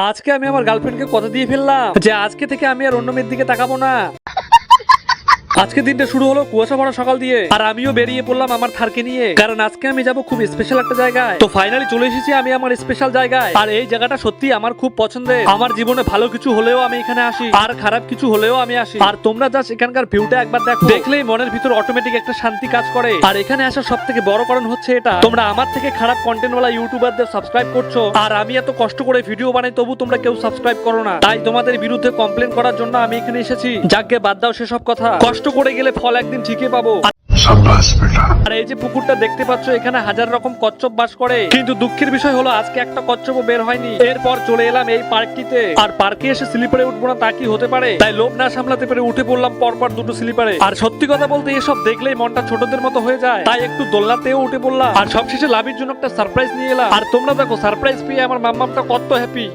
আজকে আমি আমার গার্লফ্রেন্ডকে কথা দিয়ে ফেললাম যে আজকে থেকে আমি আর অন্য মেয়ের দিকে তাকাবো না। আজকে দিনটা শুরু হলো কুয়াশা ভরা সকাল দিয়ে, আর আমিও বেরিয়ে পড়লাম আমার থারকে নিয়ে, কারণ আজকে আমি যাব খুব স্পেশাল একটা জায়গায়। তো ফাইনালি চলে এসেছি আমি আমার স্পেশাল জায়গায়, আর এই জায়গাটা সত্যি আমার খুব পছন্দের। আমার জীবনে ভালো কিছু হলেও আমি এখানে আসি, আর খারাপ কিছু হলেও আমি আসি। আর তোমরা জাস্ট এখানকার ভিউটা একবার দেখো, দেখলেই মনের ভিতর অটোমেটিক একটা শান্তি কাজ করে। আর এখানে আসার সব থেকে বড় কারণ হচ্ছে এটা, তোমরা আমার থেকে খারাপ কন্টেন্টওয়ালা ইউটিউবারদের সাবস্ক্রাইব করছো, আর আমি এত কষ্ট করে ভিডিও বানাই তবু তোমরা কেউ সাবস্ক্রাইব করো না। তাই তোমাদের বিরুদ্ধে কমপ্লেন করার জন্য আমি এখানে এসেছি। যাকে বাদ দাও সেসব কথা, কষ্ট করে গেলে ফল একদিন ঠিকই পাবো। আর এই যে পুকুরটা দেখতে পাচ্ছ, এখানে হাজার রকম কচ্ছপ বাস করে, কিন্তু দুঃখের বিষয় হলো আজকে একটা কচ্ছপও বের হয়নি। এরপর চলে এলাম এই পার্কটিতে, আর পার্কে এসে স্লিপারে উঠবো না তা কি হতে পারে, তাই লোভ না সামলাতে পেরে উঠে পড়লাম পরপর দুটো স্লিপারে। আর সত্যি কথা বলতে এসব দেখলেই মনটা ছোটদের মতো হয়ে যায়, তাই একটু দোলনাতেও উঠে পড়লাম। আর সবশেষে লাভির জন্য একটা সারপ্রাইজ নিয়ে এলাম, আর তোমরা দেখো সারপ্রাইজ পেয়ে আমার মাম্মামটা কত হ্যাপি।